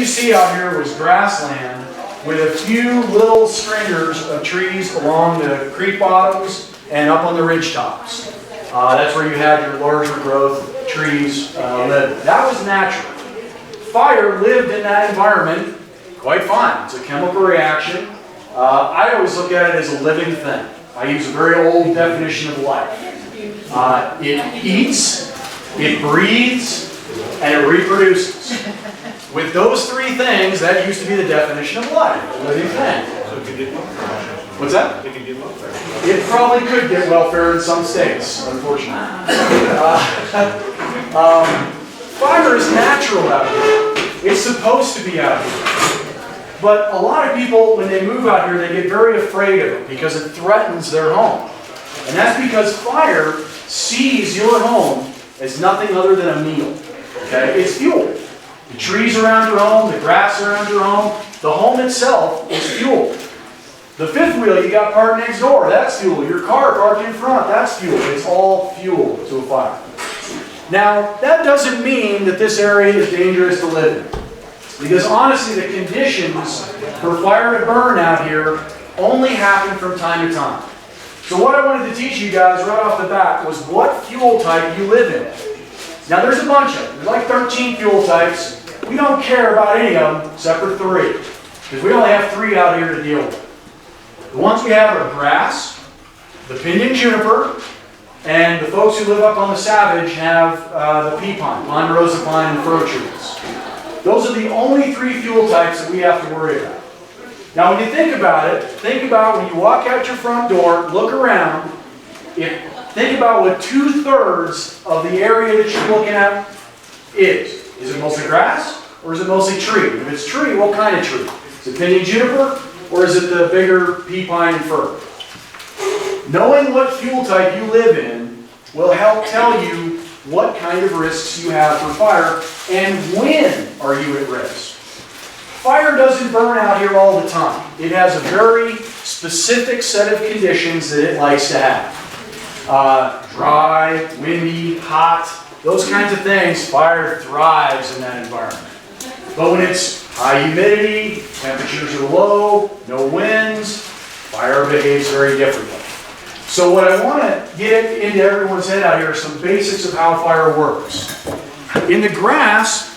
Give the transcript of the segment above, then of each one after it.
you see out here was grassland with a few little stringers of trees along the creek bottoms and up on the ridge tops. That's where you had your larger growth trees live. That was natural. Fire lived in that environment quite fine. It's a chemical reaction. I always look at it as a living thing. I use a very old definition of life. It eats, it breathes, and it reproduces. With those three things, that used to be the definition of life, a living thing. So it could get welfare. What's that? It could get welfare. It probably could get welfare in some states, unfortunately. Fire is natural out here. It's supposed to be out here. But a lot of people, when they move out here, they get very afraid of it because it threatens their home. And that's because fire sees your home as nothing other than a meal. Okay? It's fuel. The trees around your home, the grass around your home, the home itself is fuel. The fifth wheel you got parked next door, that's fuel. Your car parked in front, that's fuel. It's all fuel to a fire. Now, that doesn't mean that this area is dangerous to live in. Because honestly, the conditions for fire to burn out here only happen from time to time. So what I wanted to teach you guys right off the bat was what fuel type you live in. Now there's a bunch of them. There's like 13 fuel types. We don't care about any of them except for 3. Because we only have 3 out here to deal with. The ones we have are grass, the pinyon juniper, and the folks who live up on the Savage have the pea pine, ponderosa pine, and fir trees. Those are the only 3 fuel types that we have to worry about. Now when you think about it, think about when you walk out your front door, look around, think about what 2/3 of the area that you're looking at is. Is it mostly grass or is it mostly tree? If it's tree, what kind of tree? Is it pinyon juniper or is it the bigger pea pine and fir? Knowing what fuel type you live in will help tell you what kind of risks you have for fire and when are you at risk. Fire doesn't burn out here all the time. It has a very specific set of conditions that it likes to have. Dry, windy, hot, those kinds of things, fire thrives in that environment. But when it's high humidity, temperatures are low, no winds, fire behaves very differently. So what I want to get into everyone's head out here are some basics of how fire works. In the grass,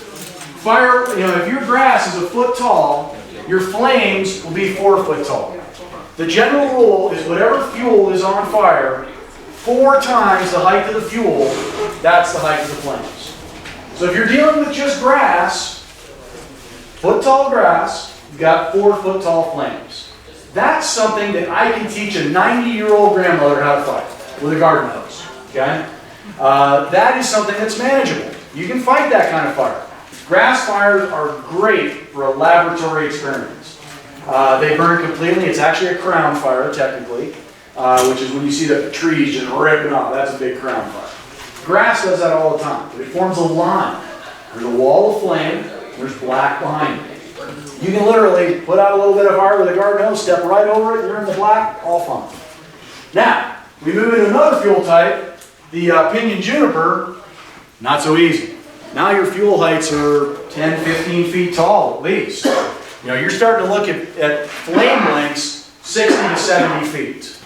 fire, if your grass is 1 foot tall, your flames will be 4 foot tall. The general rule is whatever fuel is on fire, 4 times the height of the fuel, that's the height of the flames. So if you're dealing with just grass, foot tall grass, you've got 4 foot tall flames. That's something that I can teach a 90-year-old grandmother how to fight with a garden hose. Okay? That is something that's manageable. You can fight that kind of fire. Grass fires are great for a laboratory experiments. They burn completely. It's actually a crown fire, technically, which is when you see the trees just ripping off. That's a big crown fire. Grass does that all the time. It forms a line. There's a wall of flame. There's black behind it. You can literally put out a little bit of fire with a garden hose, step right over it, you're in the black, all fine. Now, we move into another fuel type, the pinyon juniper, not so easy. Now your fuel heights are 10, 15 feet tall at least. You're starting to look at flame lengths 60 to 70 feet.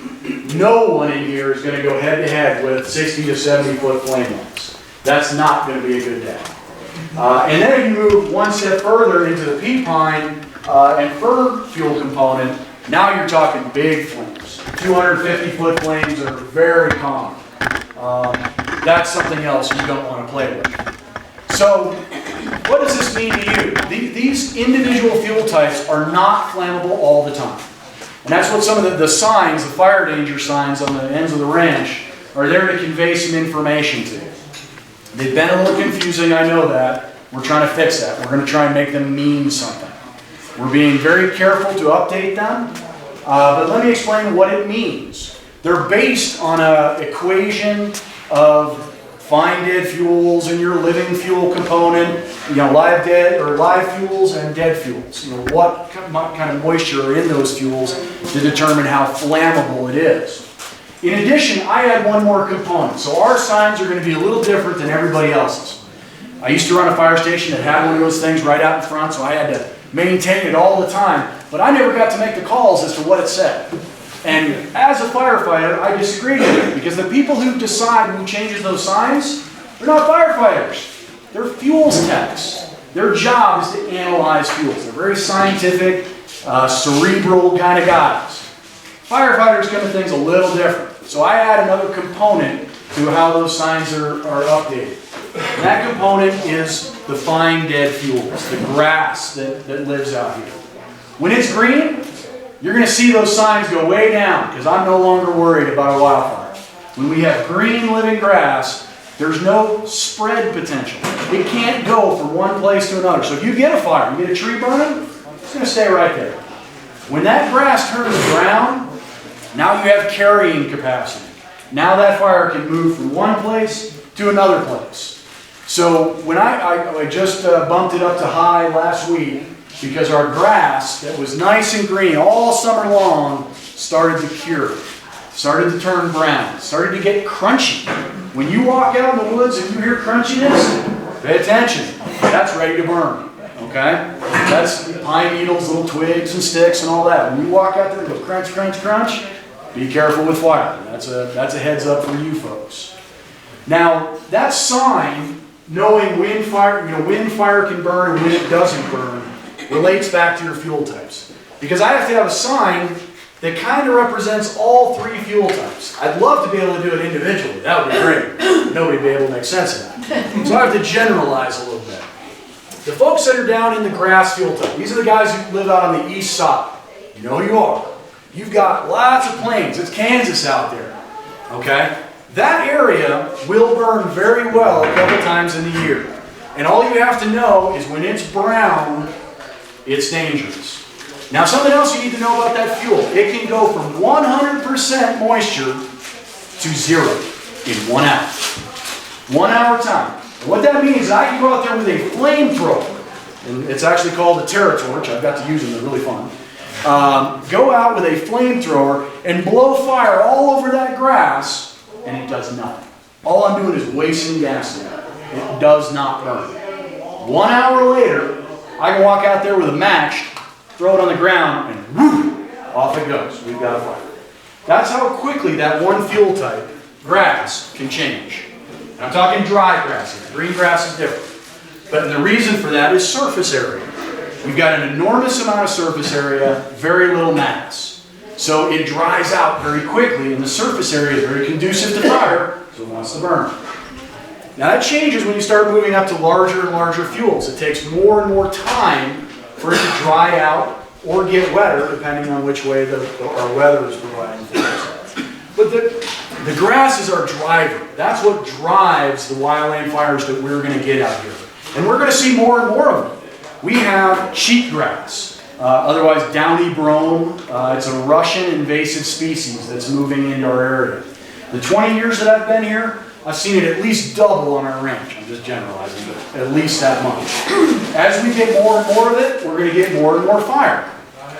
No one in here is going to go head to head with 60 to 70 foot flame lengths. That's not going to be a good day. And then if you move one step further into the pea pine and fir fuel component, now you're talking big flames. 250 foot flames are very common. That's something else you don't want to play with. So, what does this mean to you? These individual fuel types are not flammable all the time. And that's what some of the signs, the fire danger signs on the ends of the wrench, are there to convey some information to you. They've been a little confusing, I know that. We're trying to fix that. We're going to try and make them mean something. We're being very careful to update them, but let me explain what it means. They're based on an equation of find dead fuels and your living fuel component, live fuels and dead fuels. What kind of moisture are in those fuels to determine how flammable it is. In addition, I add one more component. So our signs are going to be a little different than everybody else's. I used to run a fire station that had one of those things right out in front, so I had to maintain it all the time. But I never got to make the calls as to what it said. And as a firefighter, I disagreed with it, because the people who decide who changes those signs, they're not firefighters. They're fuels techs. Their job is to analyze fuels. They're very scientific, cerebral kind of guys. Firefighters come at things a little different. So I add another component to how those signs are updated. And that component is the fine dead fuels, the grass that lives out here. When it's green, you're going to see those signs go way down, because I'm no longer worried about a wildfire. When we have green living grass, there's no spread potential. It can't go from one place to another. So if you get a fire, you get a tree burning, it's going to stay right there. When that grass turns brown, now you have carrying capacity. Now that fire can move from one place to another place. So when I just bumped it up to high last week, because our grass that was nice and green all summer long started to cure, started to turn brown, started to get crunchy. When you walk out in the woods and you hear crunchiness, pay attention. That's ready to burn. Okay? That's pine needles, little twigs and sticks and all that. When you walk out there and go crunch, crunch, crunch, be careful with fire. That's a heads up for you folks. Now, that sign, knowing when fire can burn and when it doesn't burn, relates back to your fuel types. Because I have to have a sign that kind of represents all three fuel types. I'd love to be able to do it individually. That would be great. Nobody would be able to make sense of that. So I have to generalize a little bit. The folks that are down in the grass fuel type, these are the guys who live out on the east side. You know who you are. You've got lots of plains. It's Kansas out there. Okay? That area will burn very well a couple times in the year. And all you have to know is when it's brown, it's dangerous. Now, something else you need to know about that fuel. It can go from 100% moisture to 0 in 1 hour. 1 hour time. And what that means is I can go out there with a flamethrower. And it's actually called a Terratorch. I've got to use them. They're really fun. Go out with a flamethrower and blow fire all over that grass, and it does nothing. All I'm doing is wasting gasoline. It does not burn. 1 hour later, I can walk out there with a match, throw it on the ground, and whoo, off it goes. We've got a fire. That's how quickly that one fuel type, grass, can change. And I'm talking dry grass here. Green grass is different. But the reason for that is surface area. We've got an enormous amount of surface area, very little mass. So it dries out very quickly, and the surface area is very conducive to fire, so it wants to burn. Now that changes when you start moving up to larger and larger fuels. It takes more and more time for it to dry out or get wetter, depending on which way our weather is providing for us. But the grass is our driver. That's what drives the wildland fires that we're going to get out here. And we're going to see more and more of them. We have cheatgrass, otherwise downy brome. It's a Russian invasive species that's moving into our area. The 20 years that I've been here, I've seen it at least double on our ranch. I'm just generalizing, but at least that much. As we get more and more of it, we're going to get more and more fire.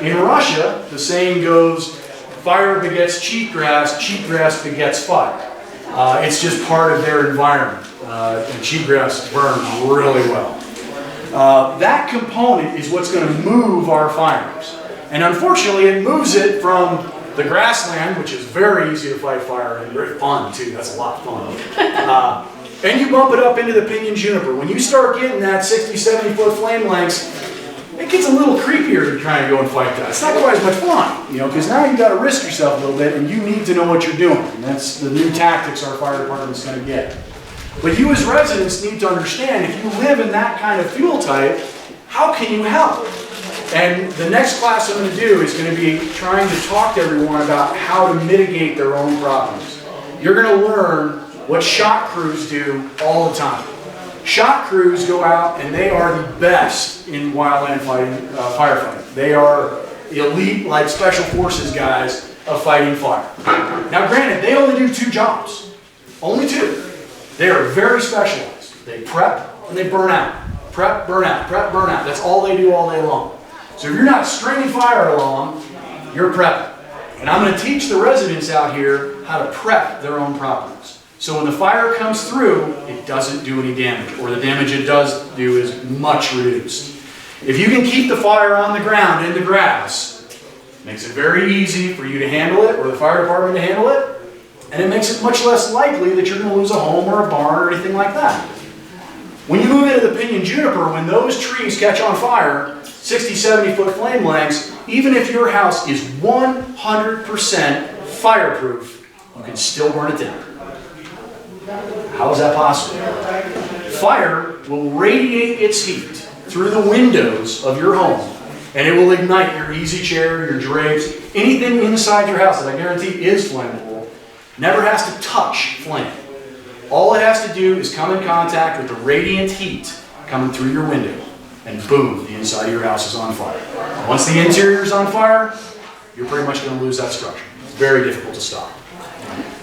In Russia, the saying goes, fire begets cheatgrass begets fire. It's just part of their environment. And cheatgrass burns really well. That component is what's going to move our fires. And unfortunately, it moves it from the grassland, which is very easy to fight fire and very fun too. That's a lot of fun. And you bump it up into the pinyon juniper. When you start getting that 60, 70 foot flame lengths, it gets a little creepier to try and go and fight that. It's not quite as much fun, because now you've got to risk yourself a little bit, and you need to know what you're doing. And that's the new tactics our fire department's going to get. But you as residents need to understand, if you live in that kind of fuel type, how can you help? And the next class I'm going to do is going to be trying to talk to everyone about how to mitigate their own problems. You're going to learn what shot crews do all the time. Shot crews go out and they are the best in wildland firefighting. They are elite, like special forces guys of fighting fire. Now granted, they only do 2 jobs. Only 2. They are very specialized. They prep and they burn out. Prep, burn out, prep, burn out. That's all they do all day long. So if you're not stringing fire along, you're prepping. And I'm going to teach the residents out here how to prep their own properties. So when the fire comes through, it doesn't do any damage, or the damage it does do is much reduced. If you can keep the fire on the ground in the grass, it makes it very easy for you to handle it, or the fire department to handle it, and it makes it much less likely that you're going to lose a home or a barn or anything like that. When you move into the pinyon juniper, when those trees catch on fire, 60, 70-foot flame lengths, even if your house is 100% fireproof, you can still burn it down. How is that possible? Fire will radiate its heat through the windows of your home, and it will ignite your easy chair, your drapes, anything inside your house that I guarantee is flammable, never has to touch flame. All it has to do is come in contact with the radiant heat coming through your window, and boom, the inside of your house is on fire. Once the interior is on fire, you're pretty much going to lose that structure. It's very difficult to stop.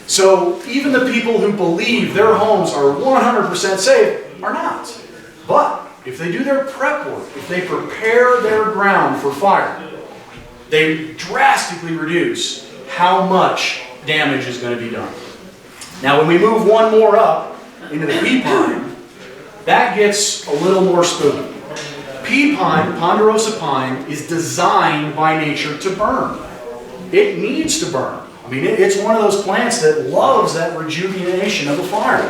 So even the people who believe their homes are 100% safe are not. But if they do their prep work, if they prepare their ground for fire, they drastically reduce how much damage is going to be done. Now when we move one more up into the pea pine, that gets a little more spooky. Pea pine, ponderosa pine, is designed by nature to burn. It needs to burn. I mean, it's one of those plants that loves that rejuvenation of a fire.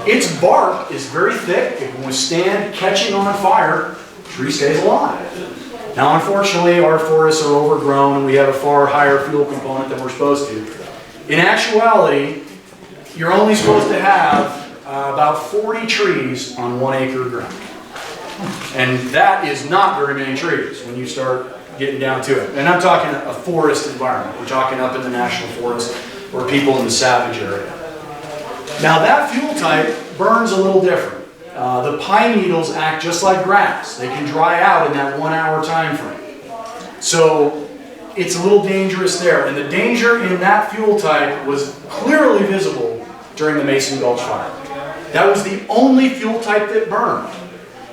Its bark is very thick. It can withstand catching on fire. The tree stays alive. Now, unfortunately, our forests are overgrown and we have a far higher fuel component than we're supposed to. In actuality, you're only supposed to have about 40 trees on 1 acre of ground. And that is not very many trees when you start getting down to it. And I'm talking a forest environment. We're talking up in the national forest or people in the savage area. Now that fuel type burns a little different. The pine needles act just like grass. They can dry out in that 1 hour time frame. So it's a little dangerous there. And the danger in that fuel type was clearly visible during the Mason Gulch fire. That was the only fuel type that burned.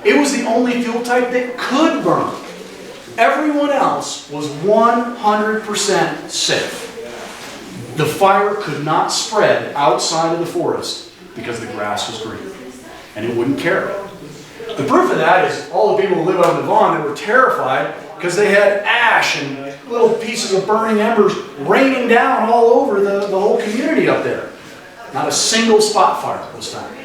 It was the only fuel type that could burn. Everyone else was 100% safe. The fire could not spread outside of the forest because the grass was green, and it wouldn't care. The proof of that is all the people who live out in the Vaughn that were terrified because they had ash and little pieces of burning embers raining down all over the whole community up there. Not a single spot fire was found.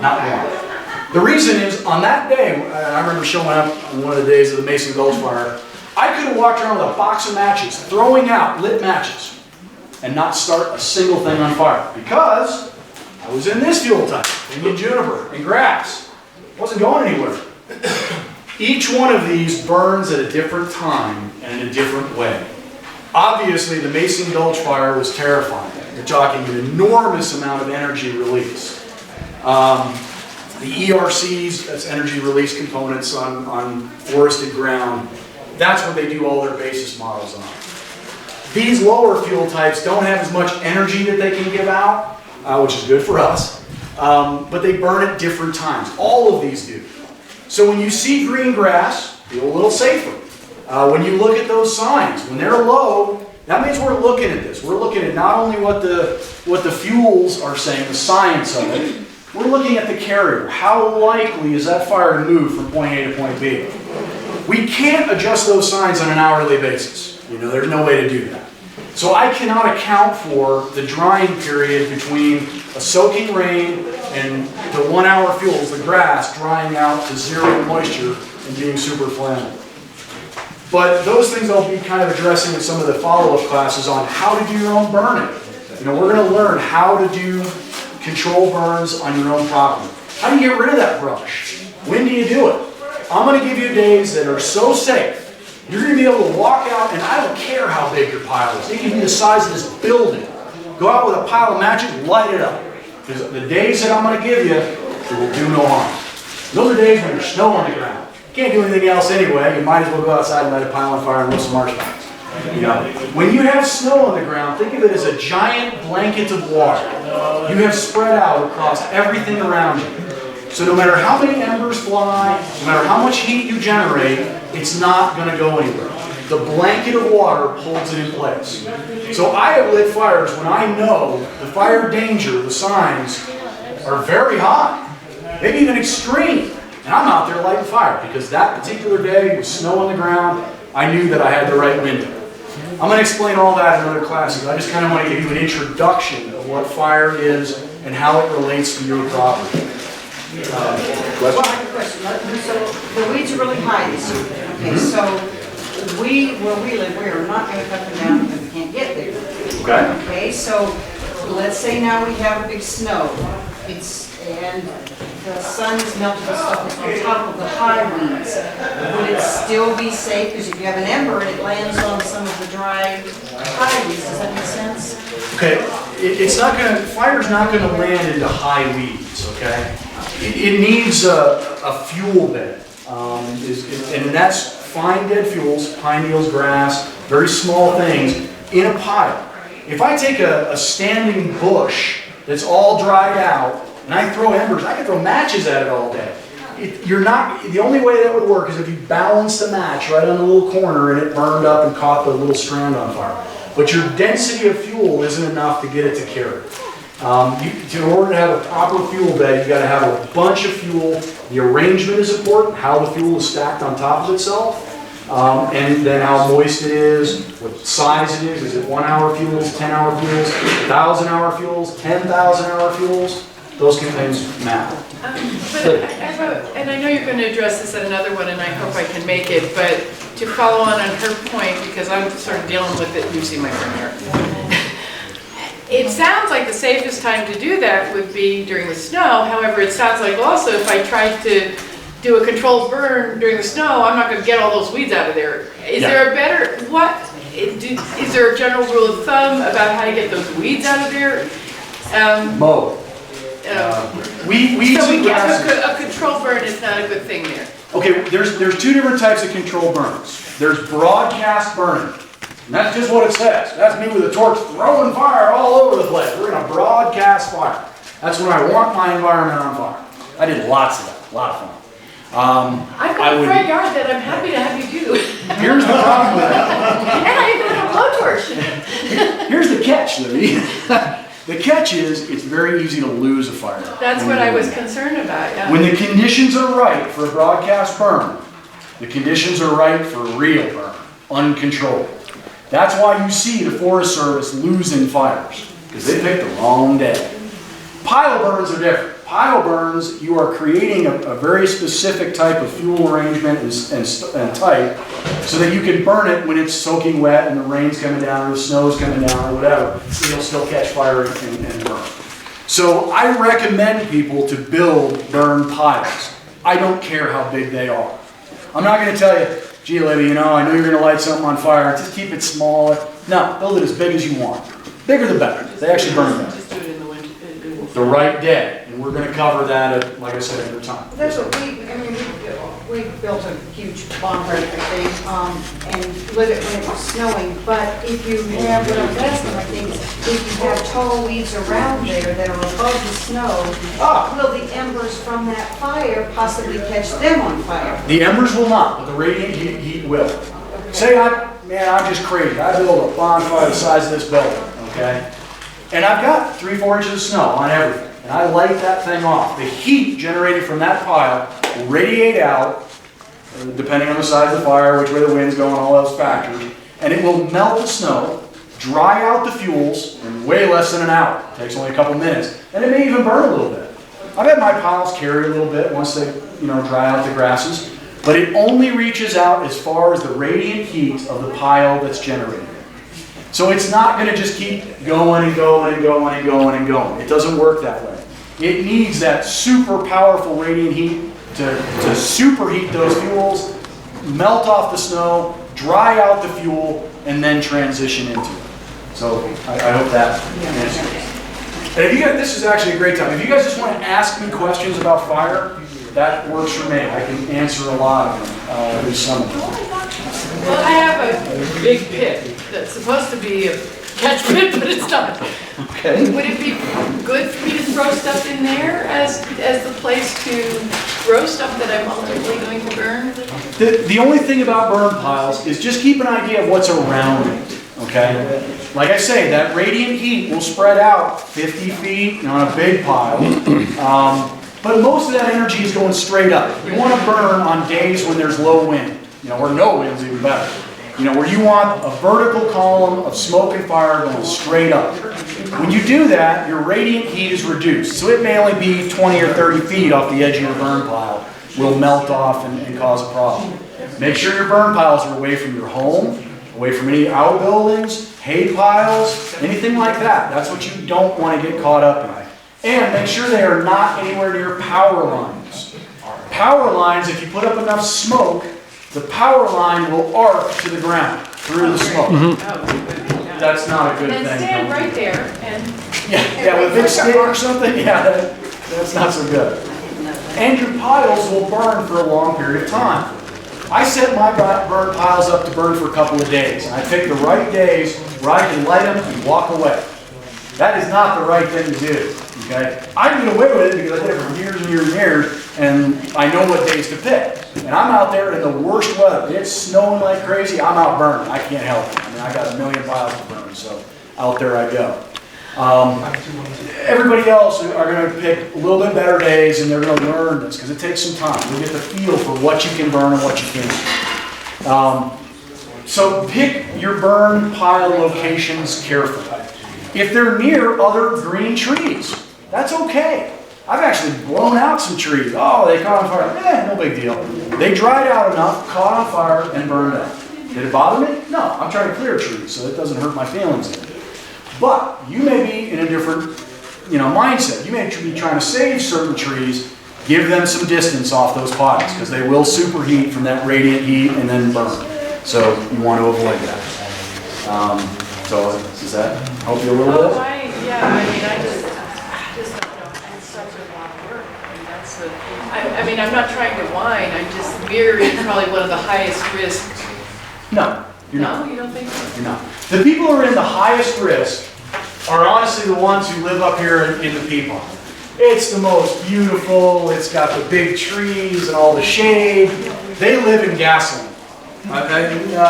Not one. The reason is, on that day, I remember showing up on one of the days of the Mason Gulch fire, I could have walked around with a box of matches, throwing out lit matches, and not start a single thing on fire, because I was in this fuel type, pinyon juniper, and grass. It wasn't going anywhere. Each one of these burns at a different time and in a different way. Obviously, the Mason Gulch fire was terrifying. You're talking an enormous amount of energy release. The ERCs, that's energy release components on forested ground, that's what they do all their basis models on. These lower fuel types don't have as much energy that they can give out, which is good for us, but they burn at different times. All of these do. So when you see green grass, feel a little safer. When you look at those signs, when they're low, that means we're looking at this. We're looking at not only what the fuels are saying, the science of it, we're looking at the carrier. How likely is that fire to move from point A to point B? We can't adjust those signs on an hourly basis. You know, there's no way to do that. So I cannot account for the drying period between a soaking rain and the 1 hour fuels, the grass, drying out to zero moisture and being super flammable. But those things I'll be kind of addressing in some of the follow-up classes on how to do your own burning. You know, we're going to learn how to do control burns on your own property. How do you get rid of that brush? When do you do it? I'm going to give you days that are so safe. You're going to be able to walk out, and I don't care how big your pile is. It can be the size of this building. Go out with a pile of matches, light it up. Because the days that I'm going to give you, it will do no harm. Those are days when there's snow on the ground. You can't do anything else anyway. You might as well go outside and light a pile on fire and roast some marshmallows. You know, when you have snow on the ground, think of it as a giant blanket of water. You have spread out across everything around you. So no matter how many embers fly, no matter how much heat you generate, it's not going to go anywhere. the blanket of water holds it in place. So I have lit fires when I know the fire danger, the signs, are very high, maybe even extreme. And I'm out there lighting fire because that particular day with snow on the ground, I knew that I had the right window. I'm going to explain all that in other classes. I just kind of want to give you an introduction of what fire is and how it relates to your property. Well, I have a question. So the weeds are really high this year. Okay, so where we live, we're not going to cut them down because we can't get there. Okay. Okay, so let's say now we have a big snow. And the sun is melting the stuff that's on top of the high weeds. Would it still be safe? Because if you have an ember and it lands on some of the dry high weeds, does that make sense? Okay, it's not going to, fire's not going to land into high weeds, okay? It needs a fuel bed, and that's fine dead fuels, pine needles, grass, very small things, in a pile. If I take a standing bush that's all dried out, and I throw embers, I can throw matches at it all day. The only way that would work is if you balanced a match right on the little corner and it burned up and caught the little strand on fire. But your density of fuel isn't enough to get it to carry. In order to have a proper fuel bed, you've got to have a bunch of fuel. The arrangement is important, how the fuel is stacked on top of itself, and then how moist it is, what size it is. Is it 1 hour fuels, 10-hour fuels, 1,000-hour fuels, 10,000-hour fuels? Those kind of things matter. And I know you're going to address this at another one, and I hope I can make it, but to follow on her point, because I'm sort of dealing with it, you see my finger. It sounds like the safest time to do that would be during the snow. However, it sounds like also if I tried to do a controlled burn during the snow, I'm not going to get all those weeds out of there. Is there a better, is there a general rule of thumb about how to get those weeds out of there? Mow. A controlled burn is not a good thing there. Okay, there's two different types of controlled burns. There's broadcast burning. And that's just what it says. That's me with a torch throwing fire all over the place. We're going to broadcast fire. That's when I want my environment on fire. I did lots of that, a lot of fun. I've got a front yard that I'm happy to have you do. Here's the problem with that. And I even have a blowtorch. Here's the catch, Libby. The catch is, it's very easy to lose a fire. That's what I was concerned about, yeah. When the conditions are right for a broadcast burn, the conditions are right for a real burn, uncontrolled. That's why you see the Forest Service losing fires, because they picked the wrong day. Pile burns are different. Pile burns, you are creating a very specific type of fuel arrangement and type so that you can burn it when it's soaking wet and the rain's coming down or the snow's coming down or whatever. It'll still catch fire and burn. So I recommend people to build burn piles. I don't care how big they are. I'm not going to tell you, gee, Libby, I know you're going to light something on fire. Just keep it smaller. No, build it as big as you want. Bigger the better. They actually burn better. Just do it in the winter. The right day. And we're going to cover that at, like I said, another time. That's what we built a huge bonfire thing, and lit it when it was snowing. But if you have, what I'm asking, I think, is if you have tall weeds around there that are above the snow, will the embers from that fire possibly catch them on fire? The embers will not, but the radiant heat will. Say, I'm just crazy. I build a bonfire the size of this building, okay? And I've got 3-4 inches of snow on everything. And I light that thing off. The heat generated from that pile will radiate out, depending on the size of the fire, which way the wind's going, all those factors. And it will melt the snow, dry out the fuels in way less than an hour. It takes only a couple minutes. And it may even burn a little bit. I've had my piles carry a little bit once they dry out the grasses. But it only reaches out as far as the radiant heat of the pile that's generated. So it's not going to just keep going and going and going and going and going. It doesn't work that way. It needs that super powerful radiant heat to superheat those fuels, melt off the snow, dry out the fuel, and then transition into it. So I hope that answers. And if you guys, this is actually a great time. If you guys just want to ask me questions about fire, that works for me. I can answer a lot of them, at least some of them. Well, I have a big pit that's supposed to be a catch pit, but it's not. Okay. Would it be good for me to throw stuff in there as the place to grow stuff that I'm ultimately going to burn? The only thing about burn piles is just keep an idea of what's around it, okay? Like I say, that radiant heat will spread out 50 feet on a big pile, but most of that energy is going straight up. You want to burn on days when there's low wind, or no wind's even better. Where you want a vertical column of smoke and fire going straight up. When you do that, your radiant heat is reduced. So it may only be 20 or 30 feet off the edge of your burn pile. Will melt off and cause a problem. Make sure your burn piles are away from your home, away from any outbuildings, hay piles, anything like that. That's what you don't want to get caught up in. And make sure they are not anywhere near power lines. Power lines, if you put up enough smoke, the power line will arc to the ground through the smoke. That's not a good thing. And stand right there and... Yeah, with a big stick or something, that's not so good. And your piles will burn for a long period of time. I set my burn piles up to burn for a couple of days, and I pick the right days where I can light them and walk away. That is not the right thing to do, okay? I can get away with it because I did it for years and years and years, and I know what days to pick. And I'm out there in the worst weather. It's snowing like crazy, I'm out burning. I can't help it. I got a million piles to burn, so out there I go. Everybody else are going to pick a little bit better days, and they're going to learn this because it takes some time. You'll get the feel for what you can burn and what you can't. So pick your burn pile locations carefully. If they're near other green trees, that's okay. I've actually blown out some trees. Oh, they caught on fire. No big deal. They dried out enough, caught on fire, and burned up. Did it bother me? No, I'm trying to clear trees, so it doesn't hurt my feelings. But you may be in a different, mindset. You may be trying to save certain trees. Give them some distance off those piles because they will superheat from that radiant heat and then burn. So you want to avoid that. So does that help you a little bit? I just don't know. It's such a lot of work. I'm not trying to whine. We're in probably one of the highest risk. No, you're not. No, you don't think so? You're not. The people who are in the highest risk are honestly the ones who live up here in the Piedmont. It's the most beautiful. It's got the big trees and all the shade. They live in gasoline. I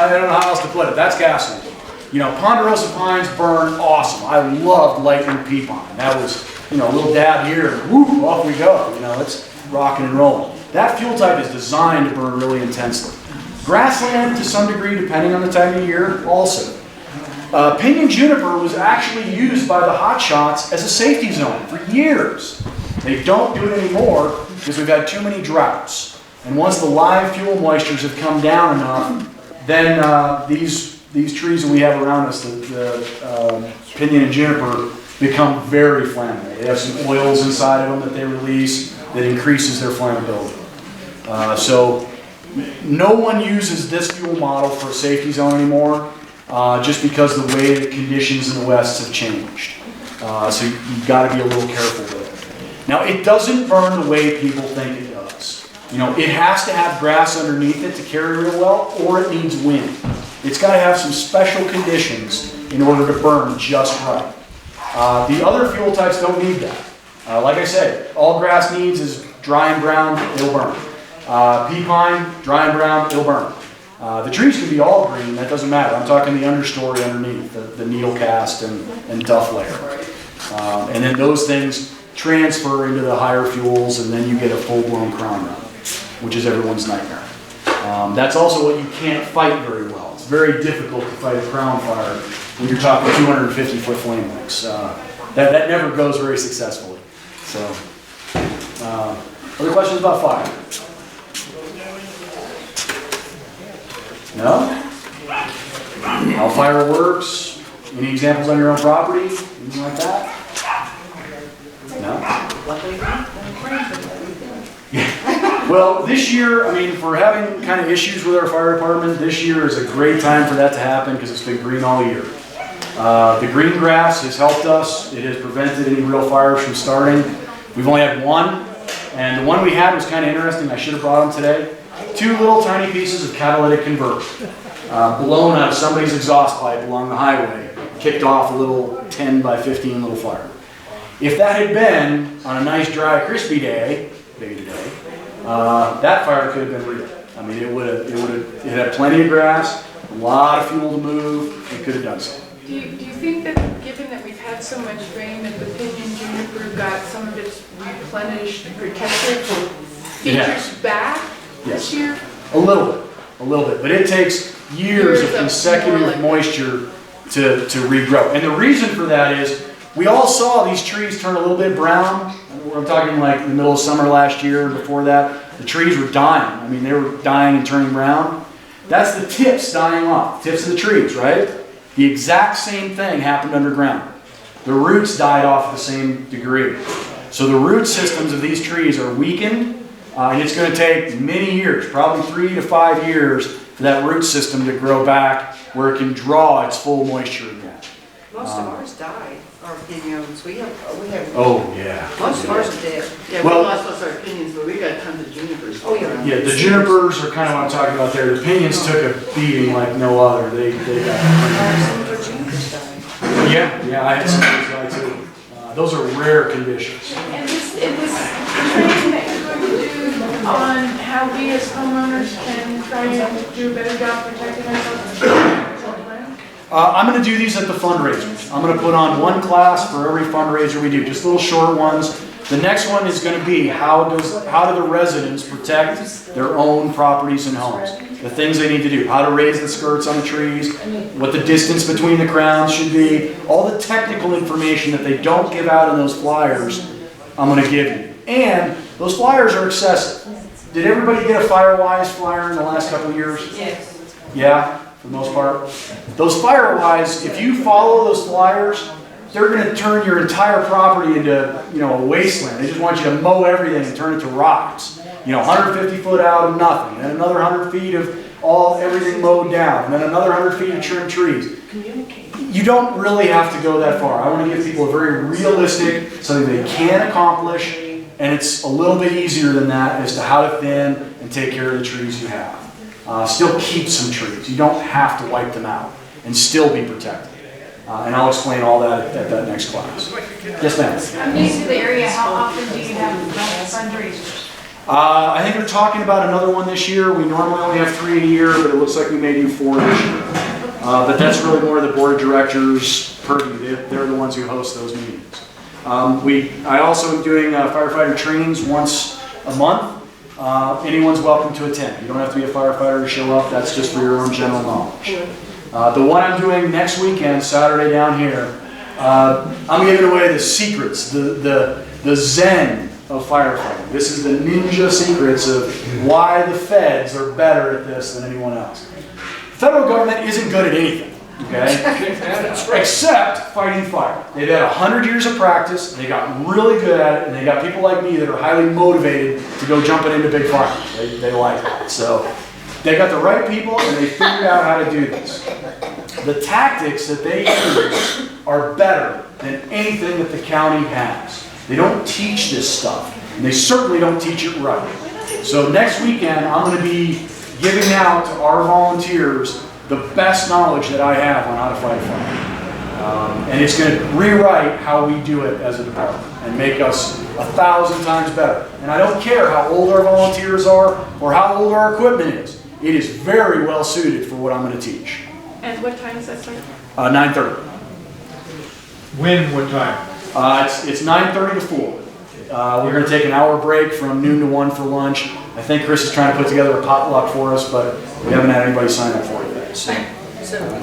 don't know how else to put it. That's gasoline. Ponderosa pines burn awesome. I loved lightning pea pine. That was, a little dab here and whoop, off we go. It's rocking and rolling. That fuel type is designed to burn really intensely. Grassland, to some degree, depending on the time of year, also. Pinyon juniper was actually used by the hotshots as a safety zone for years. They don't do it anymore because we've had too many droughts. And once the live fuel moistures have come down enough, then these trees that we have around us, the pinyon and juniper, become very flammable. They have some oils inside of them that they release that increases their flammability. So no one uses this fuel model for a safety zone anymore, just because the way the conditions in the West have changed. So you've got to be a little careful with it. Now, it doesn't burn the way people think it does. It has to have grass underneath it to carry real well, or it needs wind. It's got to have some special conditions in order to burn just right. The other fuel types don't need that. Like I said, all grass needs is dry and brown, it'll burn. Pea pine, dry and brown, it'll burn. The trees can be all green, that doesn't matter. I'm talking the understory underneath, the needle cast and duff layer. And then those things transfer into the higher fuels, and then you get a full-blown crown run, which is everyone's nightmare. That's also what you can't fight very well. It's very difficult to fight a crown fire when you're talking 250-foot flame lengths. That never goes very successfully. So, other questions about fire? No? How fire works? Any examples on your own property? Anything like that? No? Well, this year, if we're having kind of issues with our fire department, this year is a great time for that to happen because it's been green all year. The green grass has helped us. It has prevented any real fires from starting. We've only had one, and the one we had was kind of interesting. I should have brought them today. 2 little tiny pieces of catalytic converter blown out of somebody's exhaust pipe along the highway, kicked off a little 10 by 15 little fire. If that had been on a nice, dry, crispy day, maybe today, that fire could have been real. I mean, it had plenty of grass, a lot of fuel to move, it could have done so. Do you think that, given that we've had so much rain, that the pinyon juniper got some of its replenished protective features back this year? A little bit, but it takes years of consecutive moisture to regrow. And the reason for that is, we all saw these trees turn a little bit brown. I'm talking like the middle of summer last year, before that, the trees were dying. I mean, they were dying and turning brown. That's the tips dying off, tips of the trees, right? The exact same thing happened underground. The roots died off the same degree. So the root systems of these trees are weakened, and it's going to take many years, probably 3 to 5 years, for that root system to grow back where it can draw its full moisture again. Most of ours died, our pinyons. We have. Oh, yeah. Most of ours are dead. Yeah, Well- we lost most of our pinions, but we got tons of junipers. Oh, yeah. Yeah, the junipers are kind of what I'm talking about there. The pinions took a beating like no other. They got. Some of our junipers died. Yeah, I had some of those die too. Those are rare conditions. And this training that you're going to do on how we as homeowners can try and do a better job protecting ourselves. I'm going to do these at the fundraisers. I'm going to put on one class for every fundraiser we do, just little short ones. The next one is going to be how do the residents protect their own properties and homes? The things they need to do, how to raise the skirts on the trees, what the distance between the crowns should be, all the technical information that they don't give out in those flyers, I'm going to give you. And those flyers are excessive. Did everybody get a FireWise flyer in the last couple of years? Yes. Yeah, for the most part. Those FireWise, if you follow those flyers, they're going to turn your entire property into, a wasteland. They just want you to mow everything and turn it to rocks. 150 foot out of nothing, then another 100 feet of everything mowed down, and then another 100 feet of trimmed trees. You don't really have to go that far. I want to give people a very realistic, something they can accomplish, and it's a little bit easier than that as to how to thin and take care of the trees you have. Still keep some trees. You don't have to wipe them out and still be protected. And I'll explain all that at that next class. Yes, ma'am. I'm new to the area. How often do you have fundraisers? I think we're talking about another one this year. We normally only have 3 a year, but it looks like we may do 4 this year. But that's really more the board of directors' purview. They're the ones who host those meetings. I also am doing firefighter trainings once a month. Anyone's welcome to attend. You don't have to be a firefighter to show up. That's just for your own general knowledge. The one I'm doing next weekend, Saturday down here, I'm giving away the secrets, the Zen of firefighting. This is the ninja secrets of why the feds are better at this than anyone else. The federal government isn't good at anything, okay? Except fighting fire. They've had 100 years of practice, they got really good at it, and they got people like me that are highly motivated to go jumping into big fires. They like it. So they got the right people, and they figured out how to do this. The tactics that they use are better than anything that the county has. They don't teach this stuff, and they certainly don't teach it right. So next weekend, I'm going to be giving out to our volunteers the best knowledge that I have on how to fight fire. And it's going to rewrite how we do it as a department and make us 1,000 times better. And I don't care how old our volunteers are or how old our equipment is. It is very well suited for what I'm going to teach. And what time is that start? 9:30. When, what time? It's 9:30 to 4. We're going to take an hour break from noon to 1 for lunch. I think Chris is trying to put together a potluck for us, but we haven't had anybody sign up for it yet. So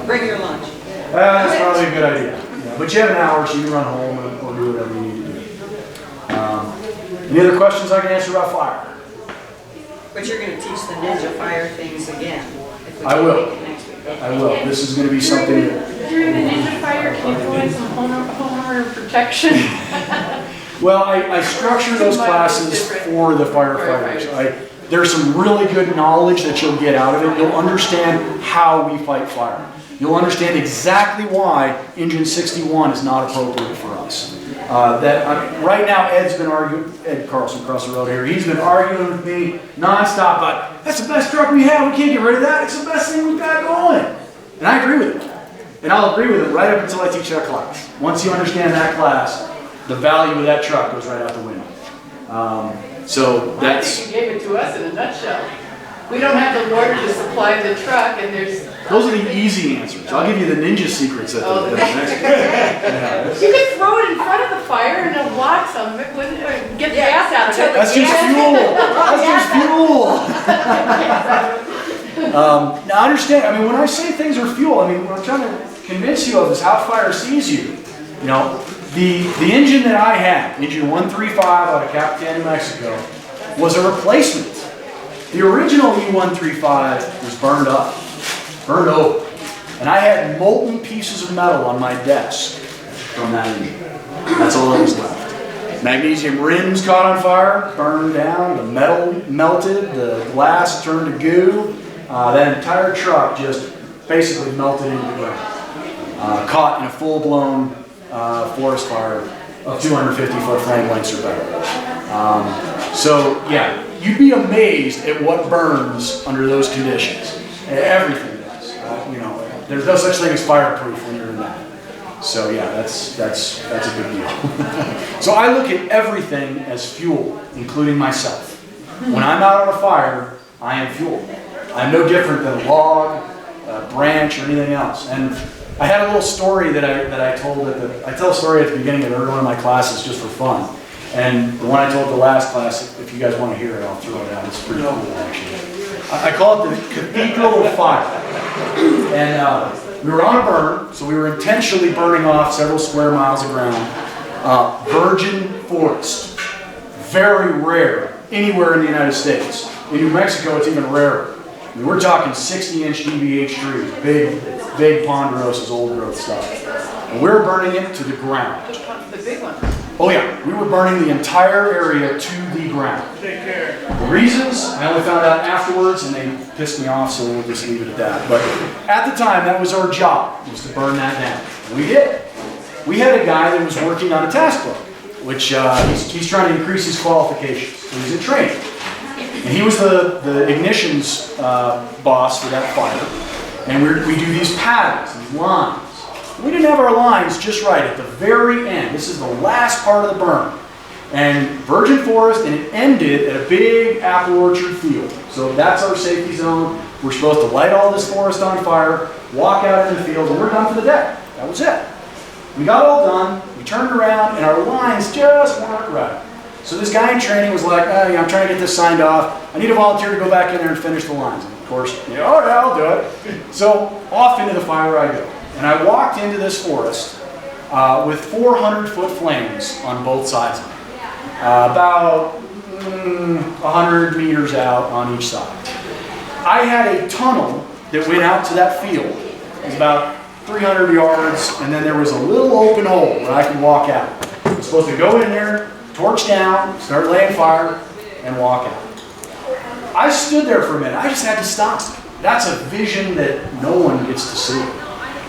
bring your lunch. That's probably a good idea. Yeah, but you have an hour, so you can run home or do whatever you need to do. Any other questions I can answer about fire? But you're going to teach the ninja fire things again. If we I will. take it next week. I will. This is going to be something that... During the ninja fire, can you provide some homeowner protection? Well, I structure those classes for the firefighters. There's some really good knowledge that you'll get out of it. You'll understand how we fight fire. You'll understand exactly why Engine 61 is not appropriate for us. Right now, Ed's been arguing, Ed Carlson across the road here, he's been arguing with me nonstop about, that's the best truck we have, we can't get rid of that, it's the best thing we've got going. And I agree with him. And I'll agree with him right up until I teach that class. Once you understand that class, the value of that truck goes right out the window. So I that's, think you gave it to us in a nutshell. We don't have the Lord to supply the truck, and there's. those are the easy answers. I'll give you the ninja secrets at Oh, the the next. Yeah, that's- You could throw it in front of the fire and it'll block some of it, wouldn't it? Or get the gas out of it. That's just fuel. That's just fuel. Now understand, I mean, when I say things are fuel, I mean, what I'm trying to convince you of is how fire sees you. You know, the engine that I had, engine 135 out of Capitan, New Mexico, was a replacement. The original E135 was burned up, burned over. And I had molten pieces of metal on my desk from that engine. That's all that was left. Magnesium rims caught on fire, burned down, the metal melted, the glass turned to goo. That entire truck just basically melted into the ground. Caught in a full-blown forest fire of 250-foot flame lengths or better. So yeah, you'd be amazed at what burns under those conditions. Everything does. You know, there's no such thing as fireproof when you're in that. So yeah, that's a big deal. So I look at everything as fuel, including myself. When I'm out on a fire, I am fuel. I'm no different than a log, a branch, or anything else. And I had a little story that I told I tell a story at the beginning of every one of my classes just for fun. And the one I told the last class, if you guys want to hear it, I'll throw it out. It's pretty cool, actually. I call it the Cathedral of Fire. And we were on a burn, so we were intentionally burning off several square miles of ground. Virgin forest. Very rare anywhere in the United States. In New Mexico, it's even rarer. I mean, we're talking 60-inch DBH trees, big ponderosas, old growth stuff. And we were burning it to the ground. The big one. Oh yeah, we were burning the entire area to the ground. Take care. The reasons, I only found out afterwards, and they pissed me off, so we'll just leave it at that. But at the time, that was our job, was to burn that down. And we did. We had a guy that was working on a task book, which he's trying to increase his qualifications. So he's in training. And he was the ignitions boss for that fire. And we do these patterns, these lines. We didn't have our lines just right at the very end. This is the last part of the burn. And virgin forest, and it ended at a big apple orchard field. So that's our safety zone. We're supposed to light all this forest on fire, walk out in the field, and we're done for the day. That was it. We got all done, we turned around, and our lines just weren't right. So this guy in training was like, oh, yeah, I'm trying to get this signed off. I need a volunteer to go back in there and finish the lines. And of course, oh yeah, I'll do it. So off into the fire I go. And I walked into this forest with 400-foot flames on both sides of it. About 100 meters out on each side. I had a tunnel that went out to that field. It was about 300 yards, and then there was a little open hole where I could walk out. I was supposed to go in there, torch down, start laying fire, and walk out. I stood there for a minute. I just had to stop. That's a vision that no one gets to see.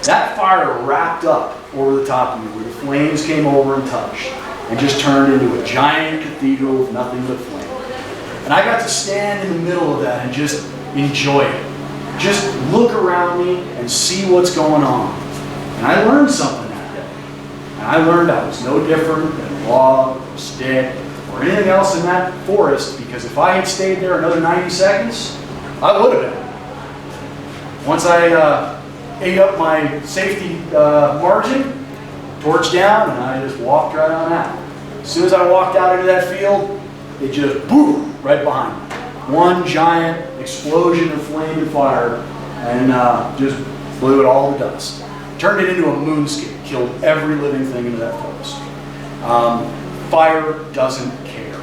That fire wrapped up over the top of me where the flames came over and touched and just turned into a giant cathedral with nothing but flame. And I got to stand in the middle of that and just enjoy it. Just look around me and see what's going on. And I learned something that day. And I learned I was no different than a log or a stick or anything else in that forest, because if I had stayed there another 90 seconds, I would have been. Once I ate up my safety margin, torch down, and I just walked right on out. As soon as I walked out into that field, it just boom, right behind me. One giant explosion of flame and fire, and just blew it all to dust. Turned it into a moonscape, killed every living thing in that forest. Fire doesn't care.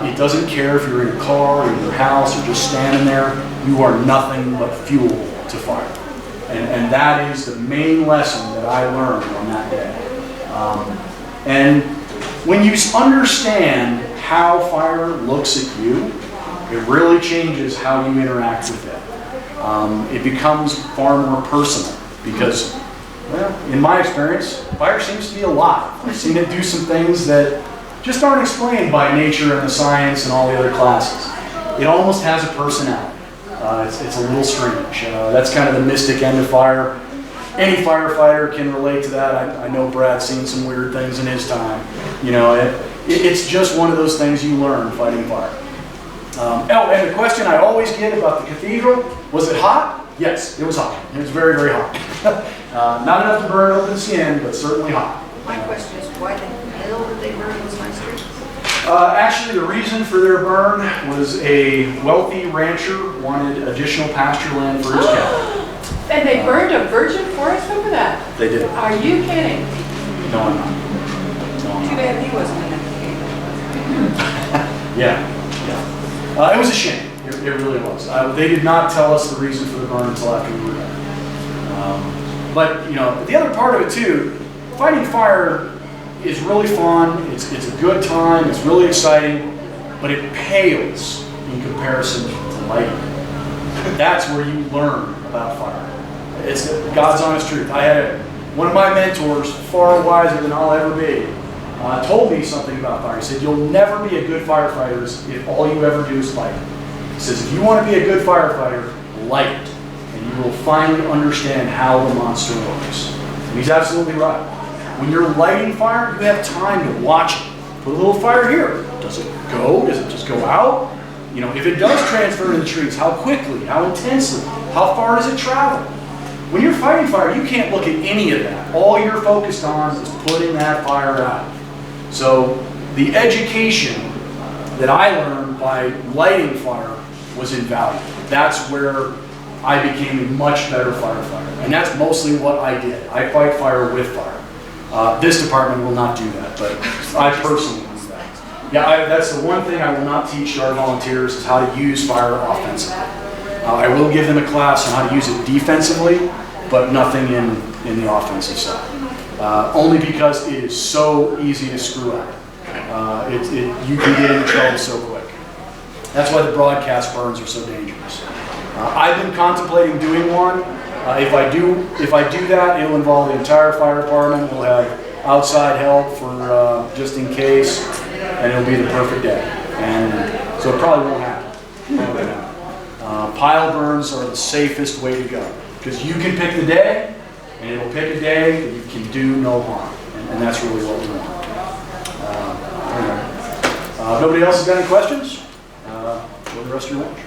It doesn't care if you're in a car, or in your house, or just standing there. You are nothing but fuel to fire. And that is the main lesson that I learned on that day. And when you understand how fire looks at you, it really changes how you interact with it. It becomes far more personal because, well, in my experience, fire seems to be alive. I've seen it do some things that just aren't explained by nature and the science and all the other classes. It almost has a personality. It's a little strange. That's kind of the mystic end of fire. Any firefighter can relate to that. I know Brad's seen some weird things in his time. You know, It's just one of those things you learn fighting fire. Oh, and the question I always get about the cathedral, was it hot? Yes, it was hot. It was very, very hot. Not enough to burn open skin, but certainly hot. My question is, why the hell did they burn those nice trees? Actually, the reason for their burn was a wealthy rancher wanted additional pasture land for his cattle. And they burned a virgin forest over that? They did. Are you kidding? No, I'm not. No, I'm Too not. bad he wasn't in that. Yeah. It was a shame. It really was. They did not tell us the reason for the burn until after we were there. But, you know, the other part of it too, fighting fire is really fun. It's a good time. It's really exciting, but it pales in comparison to lighting. That's where you learn about fire. It's God's honest truth. I had one of my mentors, far wiser than I'll ever be, told me something about fire. He said, "You'll never be a good firefighter if all you ever do is light." He says, "If you want to be a good firefighter, light it, and you will finally understand how the monster works." And he's absolutely right. When you're lighting fire, you have time to watch it. Put a little fire here. Does it go? Does it just go out? You know, if it does transfer to the trees, how quickly, how intensely, how far does it travel? When you're fighting fire, you can't look at any of that. All you're focused on is putting that fire out. So the education that I learned by lighting fire was invaluable. That's where I became a much better firefighter. And that's mostly what I did. I fight fire with fire. This department will not do that, but I personally do that. Yeah, that's the one thing I will not teach our volunteers is how to use fire offensively. I will give them a class on how to use it defensively, but nothing in the offensive side. Only because it is so easy to screw up. You can get into trouble so quick. That's why the broadcast burns are so dangerous. I've been contemplating doing one. If I do that, it'll involve the entire fire department. We'll have outside help for just in case, and it'll be the perfect day. And so it probably won't happen. Pile burns are the safest way to go because you can pick the day, and it'll pick a day that you can do no harm, and that's really what we want. Anyway. Nobody else has got any questions? For the rest of your lunch.